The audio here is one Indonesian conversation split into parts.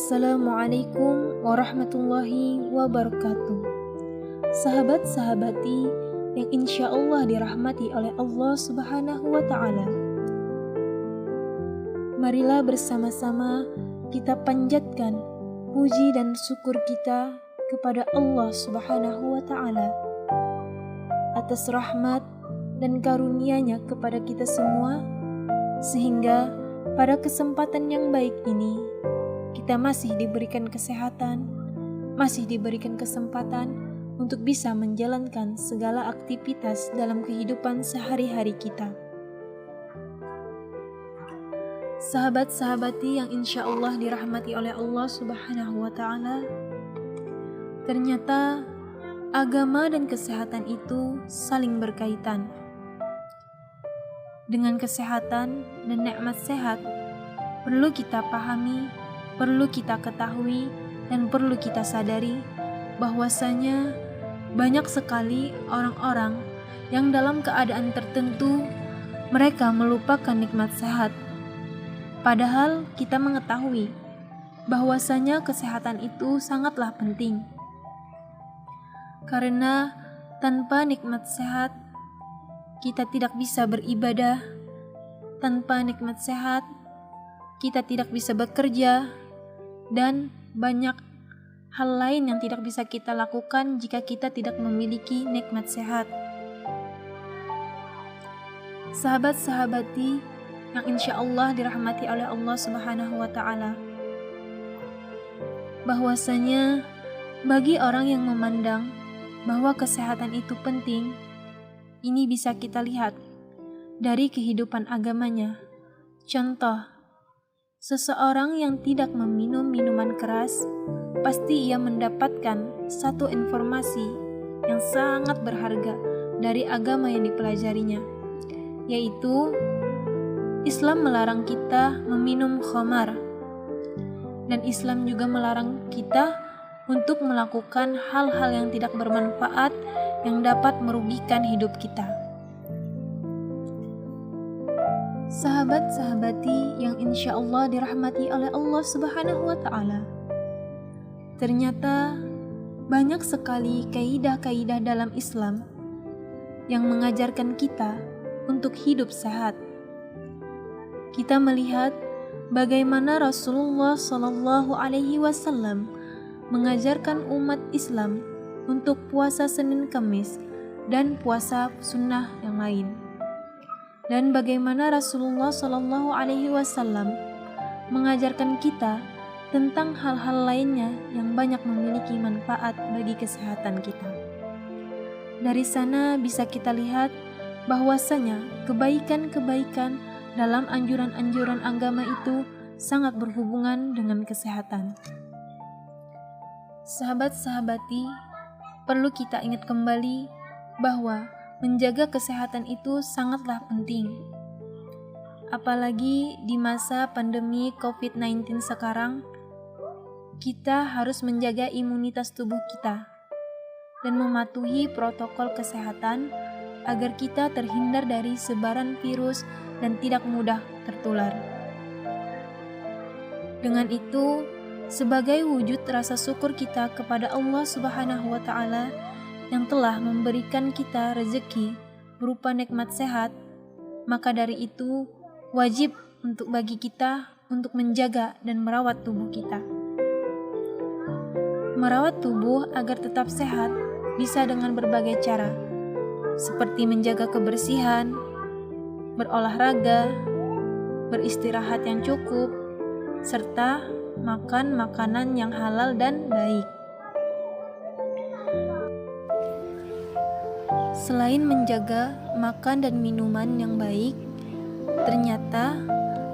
Assalamualaikum warahmatullahi wabarakatuh. Sahabat-sahabati yang insya Allah dirahmati oleh Allah Subhanahu wa Ta'ala, marilah bersama-sama kita panjatkan puji dan syukur kita kepada Allah Subhanahu wa Ta'ala atas rahmat dan karunia-Nya kepada kita semua, sehingga pada kesempatan yang baik ini kita masih diberikan kesehatan, masih diberikan kesempatan untuk bisa menjalankan segala aktivitas dalam kehidupan sehari-hari kita. Sahabat-sahabati yang insya Allah dirahmati oleh Allah Subhanahu wa Ta'ala, ternyata agama dan kesehatan itu saling berkaitan. Dengan kesehatan dan nikmat sehat, perlu kita pahami, perlu kita ketahui, dan perlu kita sadari bahwasanya banyak sekali orang-orang yang dalam keadaan tertentu mereka melupakan nikmat sehat. Padahal kita mengetahui bahwasanya kesehatan itu sangatlah penting. Karena tanpa nikmat sehat kita tidak bisa beribadah, tanpa nikmat sehat kita tidak bisa bekerja, dan banyak hal lain yang tidak bisa kita lakukan jika kita tidak memiliki nikmat sehat. Sahabat-sahabati yang insya Allah dirahmati oleh Allah Subhanahu wa Ta'ala, bahwasanya bagi orang yang memandang bahwa kesehatan itu penting, ini bisa kita lihat dari kehidupan agamanya. Contoh, seseorang yang tidak meminum minuman keras, pasti ia mendapatkan satu informasi yang sangat berharga dari agama yang dipelajarinya, yaitu Islam melarang kita meminum khamar, dan Islam juga melarang kita untuk melakukan hal-hal yang tidak bermanfaat yang dapat merugikan hidup kita. Sahabat-sahabati yang insya Allah dirahmati oleh Allah Subhanahu wa Ta'ala, ternyata banyak sekali kaidah-kaidah dalam Islam yang mengajarkan kita untuk hidup sehat. Kita melihat bagaimana Rasulullah Shallallahu Alaihi Wasallam mengajarkan umat Islam untuk puasa Senin Kamis dan puasa sunnah yang lain. Dan bagaimana Rasulullah Shallallahu Alaihi Wasallam mengajarkan kita tentang hal-hal lainnya yang banyak memiliki manfaat bagi kesehatan kita. Dari sana bisa kita lihat bahwasanya kebaikan-kebaikan dalam anjuran-anjuran agama itu sangat berhubungan dengan kesehatan. Sahabat-sahabati, perlu kita ingat kembali bahwa menjaga kesehatan itu sangatlah penting. Apalagi di masa pandemi COVID-19 sekarang, kita harus menjaga imunitas tubuh kita dan mematuhi protokol kesehatan agar kita terhindar dari sebaran virus dan tidak mudah tertular. Dengan itu, sebagai wujud rasa syukur kita kepada Allah Subhanahu wa Ta'ala yang telah memberikan kita rezeki berupa nikmat sehat, maka dari itu wajib untuk bagi kita untuk menjaga dan merawat tubuh kita. Merawat tubuh agar tetap sehat bisa dengan berbagai cara, seperti menjaga kebersihan, berolahraga, beristirahat yang cukup, serta makan makanan yang halal dan baik. Selain menjaga makan dan minuman yang baik, ternyata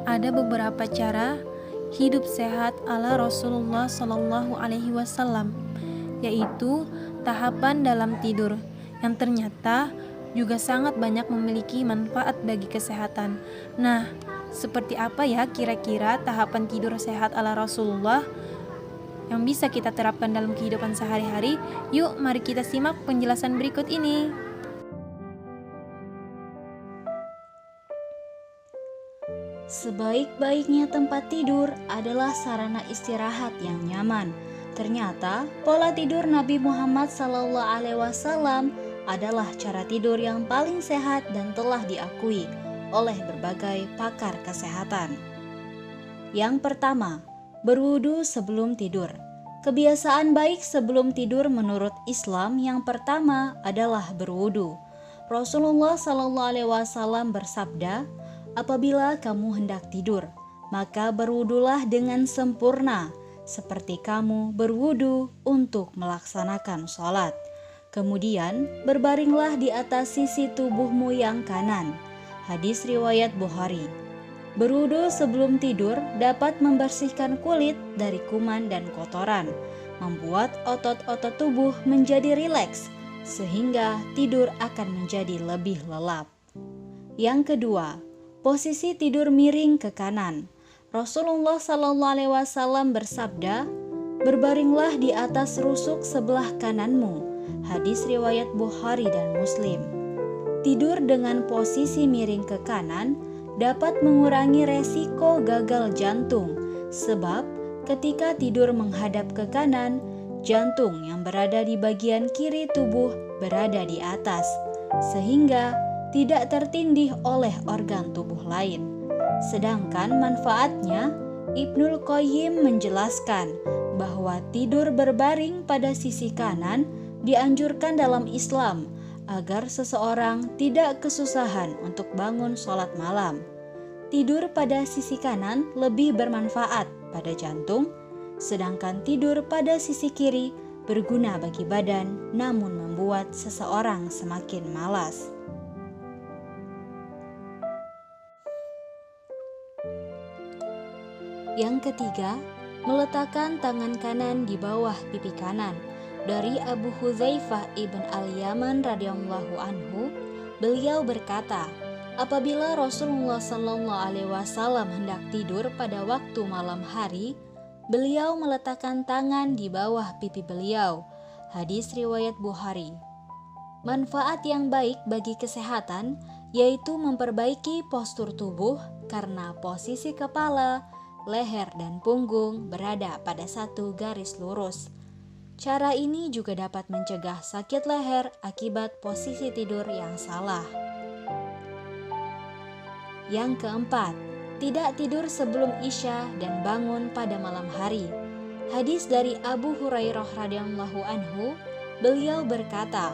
ada beberapa cara hidup sehat ala Rasulullah Shallallahu Alaihi Wasallam, yaitu tahapan dalam tidur yang ternyata juga sangat banyak memiliki manfaat bagi kesehatan. Nah, seperti apa ya kira-kira tahapan tidur sehat ala Rasulullah yang bisa kita terapkan dalam kehidupan sehari-hari? Yuk, mari kita simak penjelasan berikut ini. Sebaik-baiknya tempat tidur adalah sarana istirahat yang nyaman. Ternyata pola tidur Nabi Muhammad SAW adalah cara tidur yang paling sehat dan telah diakui oleh berbagai pakar kesehatan. Yang pertama, berwudu sebelum tidur. Kebiasaan baik sebelum tidur menurut Islam yang pertama adalah berwudu. Rasulullah SAW bersabda, "Apabila kamu hendak tidur, maka berwudulah dengan sempurna, seperti kamu berwudu untuk melaksanakan sholat. Kemudian berbaringlah di atas sisi tubuhmu yang kanan." Hadis riwayat Bukhari. Berwudu sebelum tidur dapat membersihkan kulit dari kuman dan kotoran, membuat otot-otot tubuh menjadi rileks, sehingga tidur akan menjadi lebih lelap. Yang kedua, posisi tidur miring ke kanan. Rasulullah SAW bersabda, "Berbaringlah di atas rusuk sebelah kananmu." Hadis riwayat Bukhari dan Muslim. Tidur dengan posisi miring ke kanan dapat mengurangi resiko gagal jantung, sebab ketika tidur menghadap ke kanan, jantung yang berada di bagian kiri tubuh berada di atas, sehingga tidak tertindih oleh organ tubuh lain. Sedangkan manfaatnya, Ibnul Qayyim menjelaskan bahwa tidur berbaring pada sisi kanan dianjurkan dalam Islam agar seseorang tidak kesusahan untuk bangun sholat malam. Tidur pada sisi kanan lebih bermanfaat pada jantung, sedangkan tidur pada sisi kiri berguna bagi badan namun membuat seseorang semakin malas. Yang ketiga, meletakkan tangan kanan di bawah pipi kanan. Dari Abu Hudzaifah ibn al-Yaman radhiyallahu anhu, beliau berkata, apabila Rasulullah SAW hendak tidur pada waktu malam hari, beliau meletakkan tangan di bawah pipi beliau. Hadis riwayat Bukhari. Manfaat yang baik bagi kesehatan yaitu memperbaiki postur tubuh karena posisi kepala, leher, dan punggung berada pada satu garis lurus. Cara ini juga dapat mencegah sakit leher akibat posisi tidur yang salah. Yang keempat, tidak tidur sebelum Isya dan bangun pada malam hari. Hadis dari Abu Hurairah radhiyallahu anhu, beliau berkata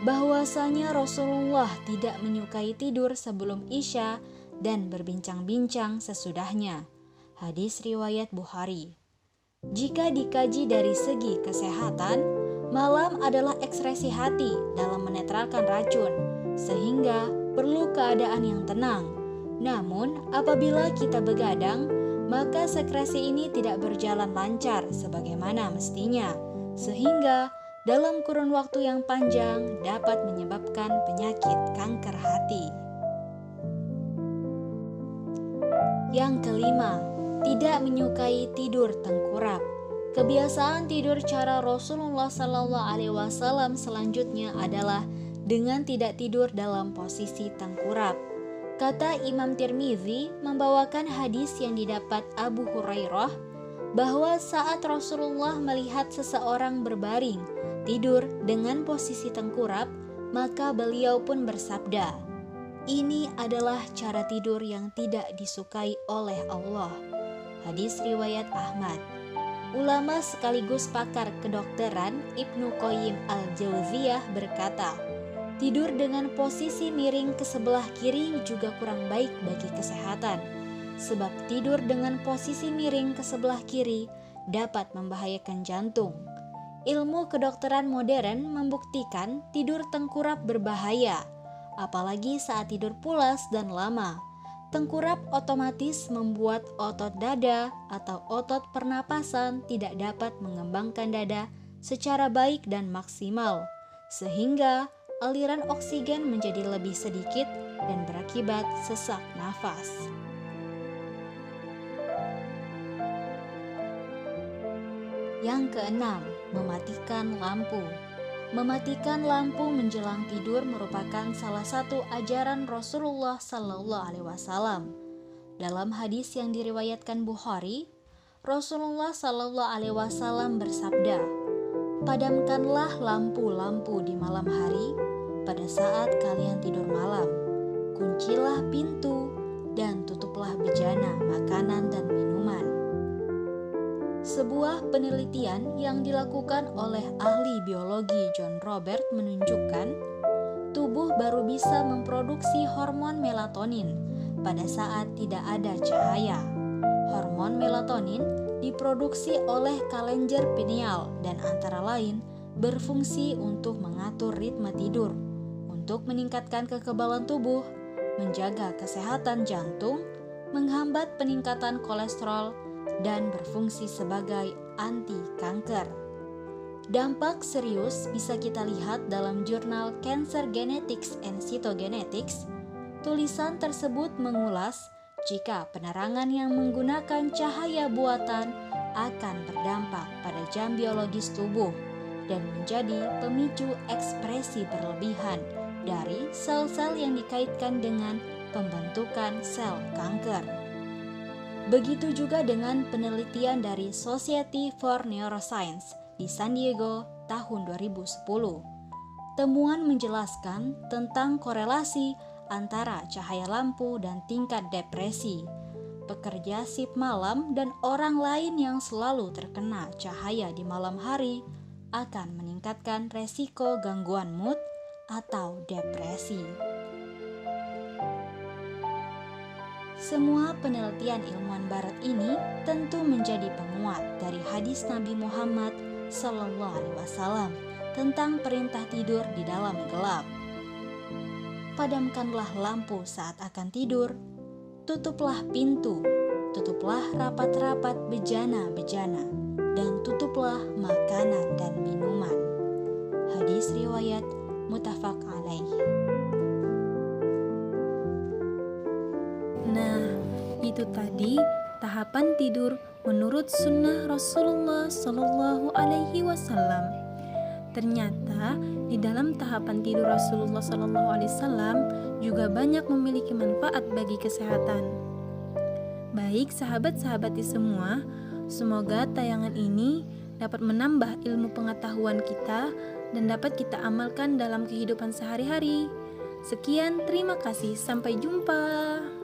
bahwasanya Rasulullah tidak menyukai tidur sebelum Isya dan berbincang-bincang sesudahnya. Hadis riwayat Bukhari. Jika dikaji dari segi kesehatan, malam adalah ekspresi hati dalam menetralkan racun, sehingga perlu keadaan yang tenang. Namun, apabila kita begadang, maka sekresi ini tidak berjalan lancar sebagaimana mestinya, sehingga dalam kurun waktu yang panjang dapat menyebabkan penyakit kanker hati. Yang kelima, tidak menyukai tidur tengkurap. Kebiasaan tidur cara Rasulullah SAW selanjutnya adalah dengan tidak tidur dalam posisi tengkurap. Kata Imam Tirmizi membawakan hadis yang didapat Abu Hurairah bahwa saat Rasulullah melihat seseorang berbaring tidur dengan posisi tengkurap, maka beliau pun bersabda, "Ini adalah cara tidur yang tidak disukai oleh Allah." Hadis riwayat Ahmad. Ulama sekaligus pakar kedokteran Ibnu Qayyim al-Jauziyah berkata, tidur dengan posisi miring ke sebelah kiri juga kurang baik bagi kesehatan, sebab tidur dengan posisi miring ke sebelah kiri dapat membahayakan jantung. Ilmu kedokteran modern membuktikan tidur tengkurap berbahaya, apalagi saat tidur pulas dan lama. Tengkurap otomatis membuat otot dada atau otot pernapasan tidak dapat mengembangkan dada secara baik dan maksimal, sehingga aliran oksigen menjadi lebih sedikit dan berakibat sesak nafas. Yang keenam, mematikan lampu. Mematikan lampu menjelang tidur merupakan salah satu ajaran Rasulullah SAW. Dalam hadis yang diriwayatkan Bukhari, Rasulullah Shallallahu Alaihi Wasallam bersabda, "Padamkanlah lampu-lampu di malam hari pada saat kalian tidur malam. Kuncilah pintu dan tutuplah bejana makanan dan minuman." Sebuah penelitian yang dilakukan oleh ahli biologi John Robert menunjukkan tubuh baru bisa memproduksi hormon melatonin pada saat tidak ada cahaya. Hormon melatonin diproduksi oleh kelenjar pineal dan antara lain berfungsi untuk mengatur ritme tidur, untuk meningkatkan kekebalan tubuh, menjaga kesehatan jantung, menghambat peningkatan kolesterol, dan berfungsi sebagai anti kanker. Dampak serius bisa kita lihat dalam jurnal Cancer Genetics and Cytogenetics. Tulisan tersebut mengulas jika penerangan yang menggunakan cahaya buatan akan berdampak pada jam biologis tubuh dan menjadi pemicu ekspresi berlebihan dari sel-sel yang dikaitkan dengan pembentukan sel kanker. Begitu juga dengan penelitian dari Society for Neuroscience di San Diego tahun 2010. Temuan menjelaskan tentang korelasi antara cahaya lampu dan tingkat depresi. Pekerja sip malam dan orang lain yang selalu terkena cahaya di malam hari akan meningkatkan resiko gangguan mood atau depresi. Semua penelitian ilmuwan barat ini tentu menjadi penguat dari hadis Nabi Muhammad Sallallahu Alaihi Wasallam tentang perintah tidur di dalam gelap. Padamkanlah lampu saat akan tidur, tutuplah pintu, tutuplah rapat-rapat bejana-bejana, dan tutuplah makanan dan minuman. Hadis riwayat muttafaq alaih. Nah, itu tadi tahapan tidur menurut sunnah Rasulullah Shallallahu Alaihi Wasallam. Ternyata di dalam tahapan tidur Rasulullah Shallallahu Alaihi Wasallam juga banyak memiliki manfaat bagi kesehatan. Baik sahabat-sahabati semua, semoga tayangan ini dapat menambah ilmu pengetahuan kita dan dapat kita amalkan dalam kehidupan sehari-hari. Sekian, terima kasih, sampai jumpa.